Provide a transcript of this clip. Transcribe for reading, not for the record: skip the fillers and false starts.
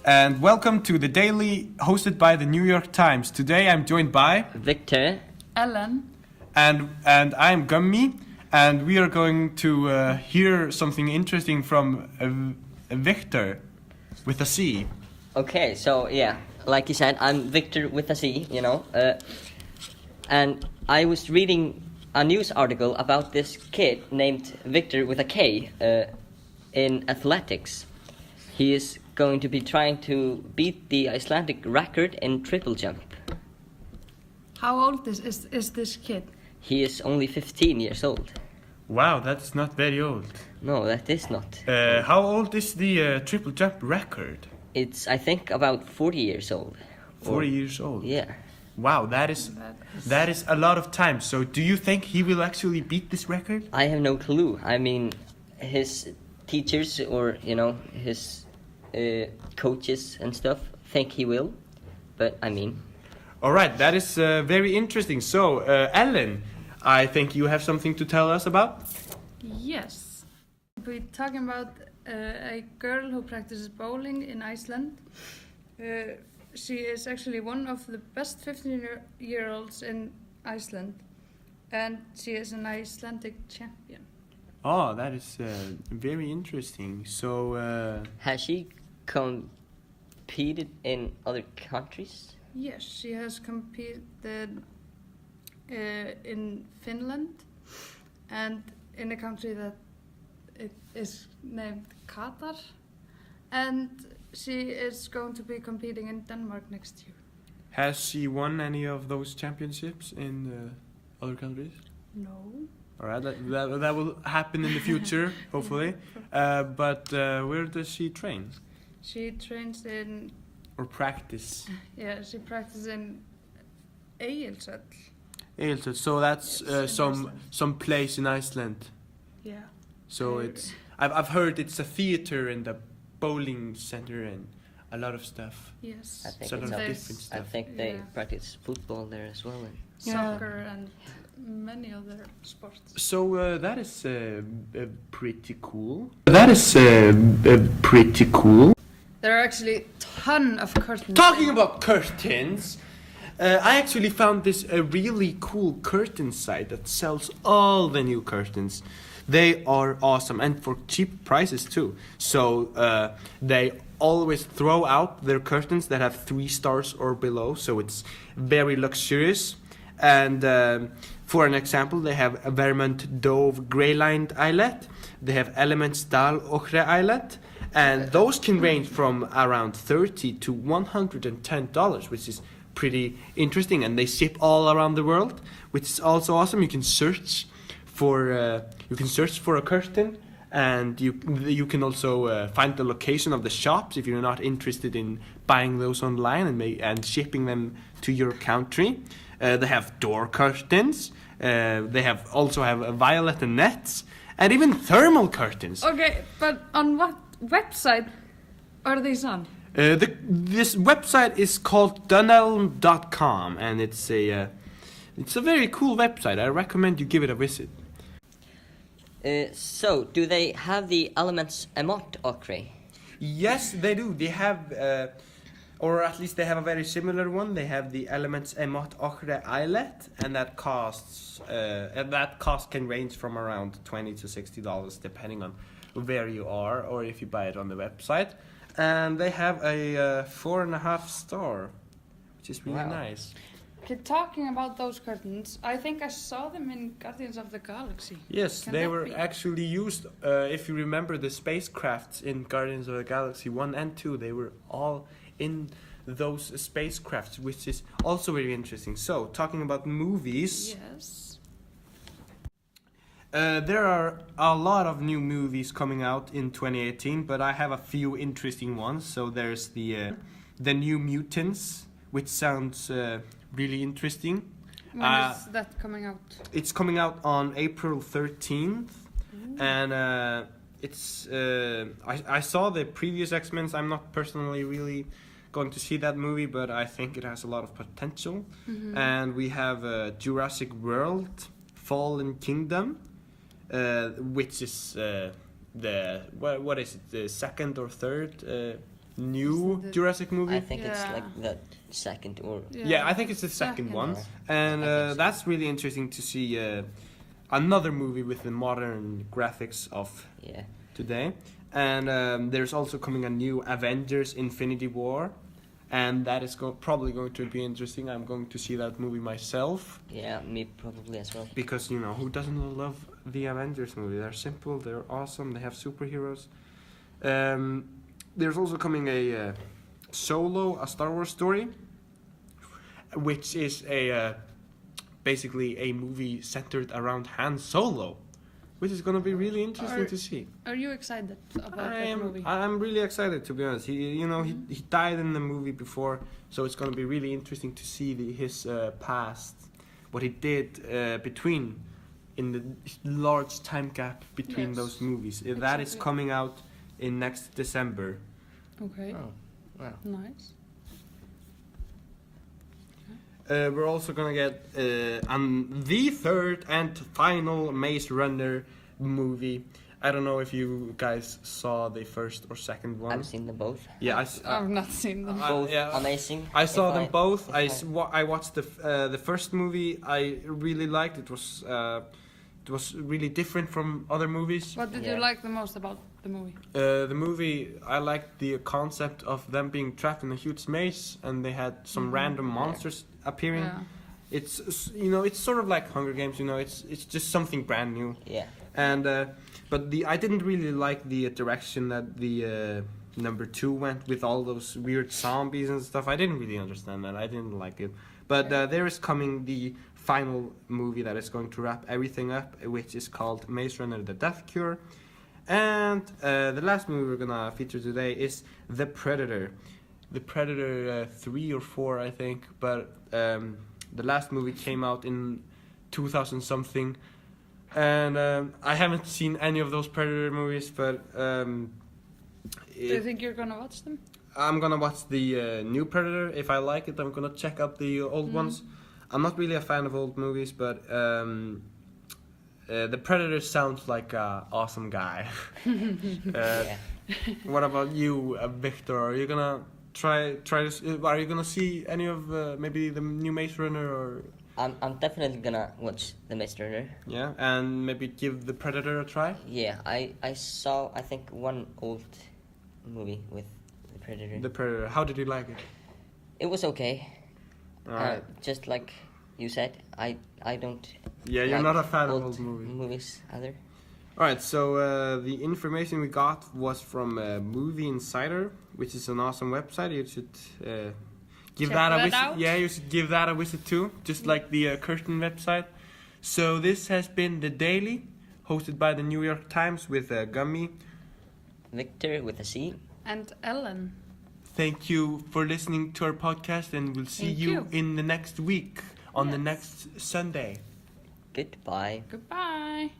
and welcome to the Daily hosted by the New York Times. Today I'm joined by Victor, Ellen, and I'm Gummy, and we are going to hear something interesting from Victor with a C. Okay, so yeah, like you said, I'm Victor with a C, and I was reading a news article about this kid named Victor with a K in athletics. He is going to be trying to beat the Icelandic record in triple jump. how old is this kid? He is only 15 years old. Wow, that's not very old. No, that is not. How old is the triple jump record? It's, I think, about 40 years old. 40 years old? Yeah. Wow, that is a lot of time. So do you think he will actually beat this record? I have no clue. I mean, his teachers or, his coaches and stuff think he will. But, I mean... All right, that is very interesting. So, Ellen, I think you have something to tell us about? Yes. We're talking about a girl who practices bowling in Iceland. She is actually one of the best 15-year-olds in Iceland, and she is an Icelandic champion. Oh, that is very interesting. So, Has she competed in other countries? Yes, she has competed in Finland and in a country that it is named Qatar, and she is going to be competing in Denmark next year. has she won any of those championships in other countries? No. All right, that will happen in the future, hopefully. But where does she train She trains in, or practice? she practices in Egilsöll. Egilsöll. So that's Yes, in Iceland. some place in Iceland. Yeah. So it's I've heard it's a theater and a bowling center and a lot of stuff. Yes. I think So a lot of it's different I stuff. think they Yeah. practice football there as well. And Soccer and many other sports. So that is pretty cool. That is pretty cool. There are actually a ton of curtains. Talking about curtains, I actually found this a really cool curtain site that sells all the new curtains. They are awesome and for cheap prices too. So they always throw out their curtains that have 3 stars or below, so it's very luxurious. And for an example, they have a Vermont Dove Grey-lined eyelet. They have Element Stahl Ochre eyelet. And those can range from around $30 to $110, which is pretty interesting. And they ship all around the world, which is also awesome. You can search for a curtain, and you can also find the location of the shops if you're not interested in buying those online and shipping them to your country. They have door curtains. They also have violet nets and even thermal curtains. Okay, but on what website are these on? This website is called Dunelm.com, and it's a very cool website. I recommend you give it a visit. so, do they have the elements emot ochre? Yes, they do. They have, or at least they have a very similar one. They have the Elements Emot Ochre eyelet, and that cost can range from around $20 to $60 depending on where you are or if you buy it on the website. And they have a 4.5 star, which is really Wow. nice. Okay, talking about those curtains, I think I saw them in Guardians of the Galaxy. Yes, Can they that were be? actually used, if you remember the spacecrafts in Guardians of the Galaxy 1 and 2, they were all in those spacecrafts, which is also very interesting. So, talking about movies, Yes. there are a lot of new movies coming out in 2018, but I have a few interesting ones. So there's the New Mutants, which sounds really interesting. When is that coming out? It's coming out on April 13th, and it's I saw the previous X-Men. I'm not personally really going to see that movie, but I think it has a lot of potential. And we have Jurassic World, Fallen Kingdom, which is the what is it, the second or third new Isn't it- Jurassic movie. I think it's Yeah. like the second or Yeah, I think it's the second one, and I think so. that's really interesting to see another movie with the modern graphics of yeah. today. And there's also coming a new Avengers: Infinity War, and that is probably going to be interesting. I'm going to see that movie myself Yeah, me probably as well. because who doesn't love the Avengers movie? They're simple, they're awesome, they have superheroes. There's also coming a Solo, a Star Wars story, which is basically a movie centered around Han Solo, which is going to be really interesting to see. Are you excited about that movie? I'm really excited, to be honest. He died in the movie before, so it's going to be really interesting to see his past, what he did in the large time gap between Yes. those movies. That is Exactly. coming out in next December. Okay, Oh, wow. nice. We're also gonna get the third and final Maze Runner movie. I don't know if you guys saw the first or second one. I've seen them both. Yeah, I've not seen them. Both yeah. amazing. I saw If them both. if I watched the first movie. I really liked it. It was really different from other movies. What did Yeah. you like the most about the movie? The movie, I liked the concept of them being trapped in a huge maze, and they had some Mhm. random monsters appearing. Yeah. It's it's sort of like Hunger Games. It's just something brand new. Yeah. And but I didn't really like the direction that the number 2 went with all those weird zombies and stuff. I didn't really understand that. I didn't like it. But there is coming the final movie that is going to wrap everything up, which is called Maze Runner: The Death Cure. And the last movie we're gonna feature today is The Predator. The Predator 3 or 4, I think. But the last movie came out in 2000 something. And I haven't seen any of those Predator movies, but Do you think you're gonna watch them? I'm gonna watch the new Predator. If I like it, I'm gonna check out the old ones. I'm not really a fan of old movies, but the Predator sounds like an awesome guy. Yeah. What about you, Victor? Are you gonna try this? Are you gonna see any of maybe the new Maze Runner or? I'm definitely gonna watch The Maze Runner. Yeah, and maybe give the Predator a try. Yeah, I saw I think one old movie with the Predator. The Predator. How did you like it? It was okay. Alright. Just like you said, I don't. Yeah, you're like not a fan of old old movies. movies either. Alright, so the information we got was from Movie Insider, which is an awesome website. You should give Check that a that visit. out. Yeah, you should give that a visit too, just like the Curtain website. So this has been The Daily, hosted by the New York Times with Gummy. Victor with a C. And Ellen. Thank you for listening to our podcast, and we'll see Thank you you. in the next week on the Yes. next Sunday. Goodbye. Goodbye.